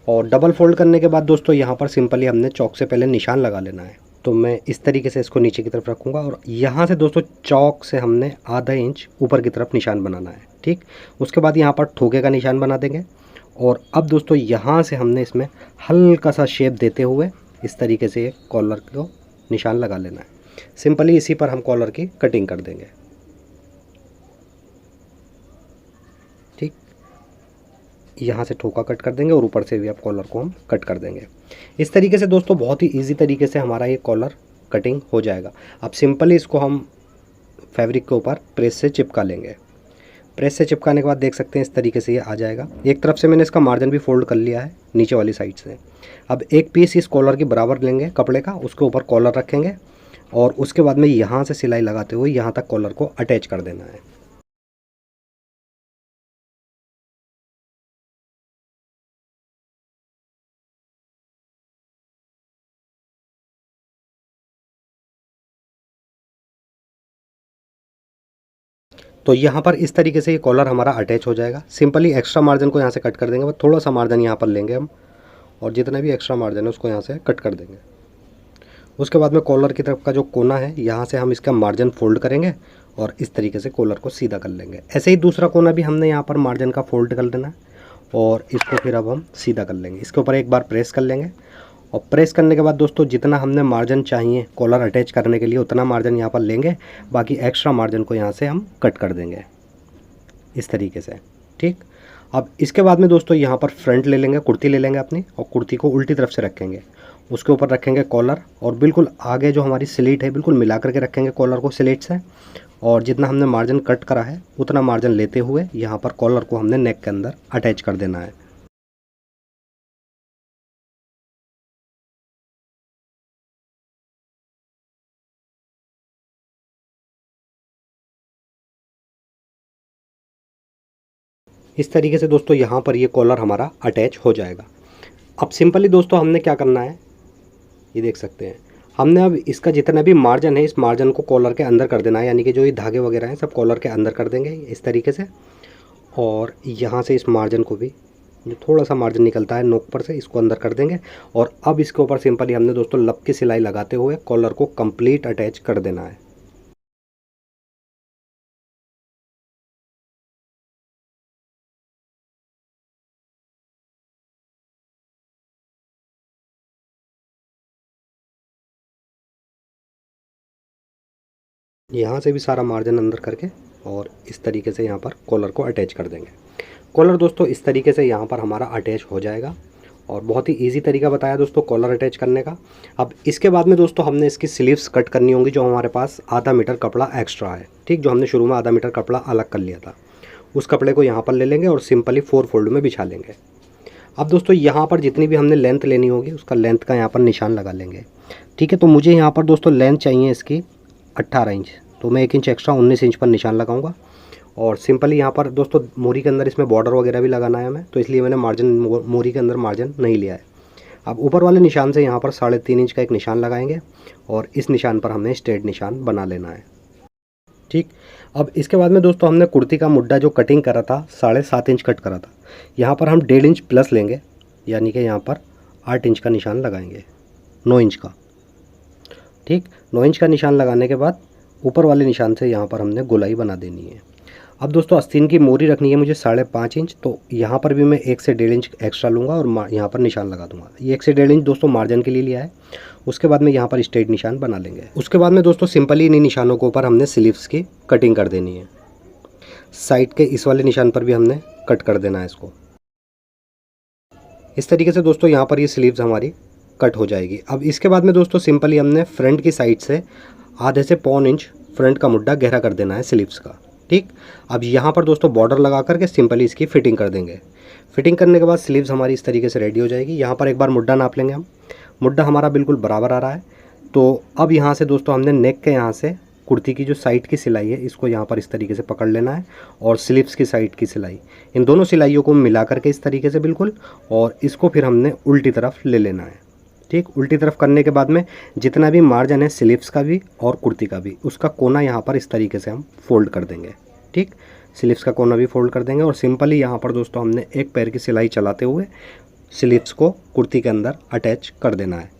और डबल फोल्ड करने के बाद दोस्तों यहाँ पर सिंपली हमने चौक से पहले निशान लगा लेना है। तो मैं इस तरीके से इसको नीचे की तरफ रखूँगा, और यहाँ से दोस्तों चौक से हमने आधा इंच ऊपर की तरफ निशान बनाना है, ठीक। उसके बाद यहाँ पर ठोके का निशान बना देंगे, और अब दोस्तों यहाँ से हमने इसमें हल्का सा शेप देते हुए इस तरीके से कॉलर को निशान लगा लेना है। सिंपली इसी पर हम कॉलर की कटिंग कर देंगे, ठीक। यहाँ से ठोका कट कर देंगे, और ऊपर से भी आप कॉलर को हम कट कर देंगे। इस तरीके से दोस्तों बहुत ही इजी तरीके से हमारा ये कॉलर कटिंग हो जाएगा। अब सिंपली इसको हम फैब्रिक के ऊपर प्रेस से चिपका लेंगे। प्रेस से चिपकाने के बाद देख सकते हैं इस तरीके से ये आ जाएगा। एक तरफ से मैंने इसका मार्जिन भी फोल्ड कर लिया है नीचे वाली साइड से। अब एक पीस इस कॉलर के बराबर लेंगे कपड़े का, उसके ऊपर कॉलर रखेंगे और उसके बाद में यहाँ से सिलाई लगाते हुए यहाँ तक कॉलर को अटैच कर देना है। तो यहाँ पर इस तरीके से ये कॉलर हमारा अटैच हो जाएगा। सिंपली एक्स्ट्रा मार्जिन को यहाँ से कट कर देंगे, बस थोड़ा सा मार्जिन यहाँ पर लेंगे हम और जितना भी एक्स्ट्रा मार्जिन है उसको यहाँ से कट कर देंगे। उसके बाद में कॉलर की तरफ का जो कोना है यहाँ से हम इसका मार्जिन फोल्ड करेंगे और इस तरीके से कॉलर को सीधा कर लेंगे। ऐसे ही दूसरा कोना भी हमने यहाँ पर मार्जिन का फोल्ड कर देना है और इसको फिर अब हम सीधा कर लेंगे। इसके ऊपर एक बार प्रेस कर लेंगे और प्रेस करने के बाद दोस्तों जितना हमने मार्जिन चाहिए कॉलर अटैच करने के लिए उतना मार्जिन यहाँ पर लेंगे, बाकी एक्स्ट्रा मार्जिन को यहाँ से हम कट कर देंगे इस तरीके से। ठीक, अब इसके बाद में दोस्तों यहाँ पर फ्रंट ले लेंगे, कुर्ती ले लेंगे अपनी और कुर्ती को उल्टी तरफ से रखेंगे, उसके ऊपर रखेंगे कॉलर और बिल्कुल आगे जो हमारी स्लीट है बिल्कुल मिला करके रखेंगे कॉलर को स्लीट से और जितना हमने मार्जिन कट करा है उतना मार्जिन लेते हुए यहाँ पर कॉलर को हमने नेक के अंदर अटैच कर देना है। इस तरीके से दोस्तों यहाँ पर ये कॉलर हमारा अटैच हो जाएगा। अब सिंपली दोस्तों हमने क्या करना है, ये देख सकते हैं हमने अब इसका जितना भी मार्जिन है इस मार्जिन को कॉलर के अंदर कर देना है, यानी कि जो ये धागे वगैरह हैं सब कॉलर के अंदर कर देंगे इस तरीके से। और यहाँ से इस मार्जिन को भी जो थोड़ा सा मार्जिन निकलता है नोक पर से इसको अंदर कर देंगे और अब इसके ऊपर सिंपली हमने दोस्तों लब की सिलाई लगाते हुए कॉलर को कंप्लीट अटैच कर देना है। यहाँ से भी सारा मार्जिन अंदर करके और इस तरीके से यहाँ पर कॉलर को अटैच कर देंगे। कॉलर दोस्तों इस तरीके से यहाँ पर हमारा अटैच हो जाएगा और बहुत ही इजी तरीका बताया दोस्तों कॉलर अटैच करने का। अब इसके बाद में दोस्तों हमने इसकी स्लीव्स कट करनी होंगी, जो हमारे पास आधा मीटर कपड़ा एक्स्ट्रा है। ठीक, जो हमने शुरू में आधा मीटर कपड़ा अलग कर लिया था उस कपड़े को यहाँ पर ले लेंगे और सिंपली 4 फोल्ड में बिछा लेंगे। अब दोस्तों यहाँ पर जितनी भी हमने लेंथ लेनी होगी उसका लेंथ का यहाँ पर निशान लगा लेंगे। ठीक है, तो मुझे यहाँ पर दोस्तों लेंथ चाहिए इसकी 18 इंच, तो मैं 1 इंच एक्स्ट्रा 19 इंच पर निशान लगाऊंगा। और सिंपली यहाँ पर दोस्तों मोरी के अंदर इसमें बॉर्डर वगैरह भी लगाना है हमें, तो इसलिए मैंने मार्जिन मोरी के अंदर मार्जिन नहीं लिया है। अब ऊपर वाले निशान से यहाँ पर 3.5 इंच का एक निशान लगाएंगे और इस निशान पर हमने स्ट्रेट निशान बना लेना है। ठीक, अब इसके बाद में दोस्तों हमने कुर्ती का मुड्डा जो कटिंग करा था 7.5 इंच कट करा था, यहाँ पर हम 1.5 इंच प्लस लेंगे, यानी कि यहाँ पर 8 इंच का निशान लगाएंगे, 9 इंच का। ठीक, 9 इंच का निशान लगाने के बाद ऊपर वाले निशान से यहाँ पर हमने गोलाई बना देनी है। अब दोस्तों आस्तीन की मोरी रखनी है मुझे 5.5 इंच, तो यहाँ पर भी मैं 1 से 1.5 इंच एक्स्ट्रा लूँगा और यहाँ पर निशान लगा दूंगा। ये 1 से 1.5 इंच दोस्तों मार्जिन के लिए लिया है। उसके बाद में यहाँ पर स्ट्रेट निशान बना लेंगे। उसके बाद में दोस्तों सिंपली इन्हीं निशानों के ऊपर हमने स्लीव्स की कटिंग कर देनी है। साइड के इस वाले निशान पर भी हमने कट कर देना है इसको। इस तरीके से दोस्तों यहाँ पर ये स्लीव्स हमारी कट हो जाएगी। अब इसके बाद में दोस्तों सिंपली हमने फ्रंट की साइड से आधे से 1.25 इंच फ्रंट का मुड्डा गहरा कर देना है स्लीव्स का। ठीक, अब यहाँ पर दोस्तों बॉर्डर लगा करके सिंपली इसकी फिटिंग कर देंगे। फिटिंग करने के बाद स्लीव्स हमारी इस तरीके से रेडी हो जाएगी। यहाँ पर एक बार मुड्डा नाप लेंगे हम, मुड्डा हमारा बिल्कुल बराबर आ रहा है। तो अब यहाँ से दोस्तों हमने नेक के यहाँ से कुर्ती की जो साइड की सिलाई है इसको यहाँ पर इस तरीके से पकड़ लेना है और स्लीव्स की साइड की सिलाई, इन दोनों सिलाइयों को मिला करके इस तरीके से बिल्कुल, और इसको फिर हमने उल्टी तरफ ले लेना है। ठीक, उल्टी तरफ करने के बाद में जितना भी मार्जिन है स्लीव्स का भी और कुर्ती का भी, उसका कोना यहाँ पर इस तरीके से हम फोल्ड कर देंगे। ठीक, स्लीव्स का कोना भी फोल्ड कर देंगे और सिंपली यहाँ पर दोस्तों हमने एक पैर की सिलाई चलाते हुए स्लीव्स को कुर्ती के अंदर अटैच कर देना है।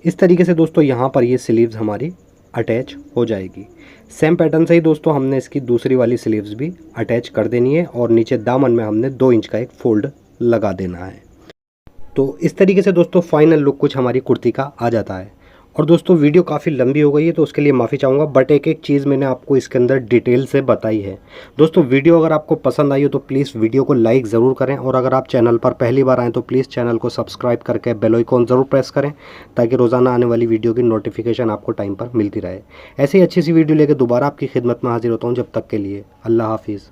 इस तरीके से दोस्तों यहाँ पर ये स्लीव्स हमारी अटैच हो जाएगी। सेम पैटर्न से ही दोस्तों हमने इसकी दूसरी वाली स्लीव्स भी अटैच कर देनी है और नीचे दामन में हमने 2 इंच का एक फोल्ड लगा देना है। तो इस तरीके से दोस्तों फाइनल लुक कुछ हमारी कुर्ती का आ जाता है। और दोस्तों वीडियो काफ़ी लंबी हो गई है तो उसके लिए माफ़ी चाहूँगा, बट एक एक चीज़ मैंने आपको इसके अंदर डिटेल से बताई है। दोस्तों वीडियो अगर आपको पसंद आई हो तो प्लीज़ वीडियो को लाइक ज़रूर करें, और अगर आप चैनल पर पहली बार आएँ तो प्लीज़ चैनल को सब्सक्राइब करके बेल आइकॉन ज़रूर प्रेस करें, ताकि रोज़ाना आने वाली वीडियो की नोटिफिकेशन आपको टाइम पर मिलती रहे। ऐसी ही अच्छी सी वीडियो लेकर दोबारा आपकी खिदमत में हाजिर होता हूँ। जब तक के लिए अल्लाह हाफिज़।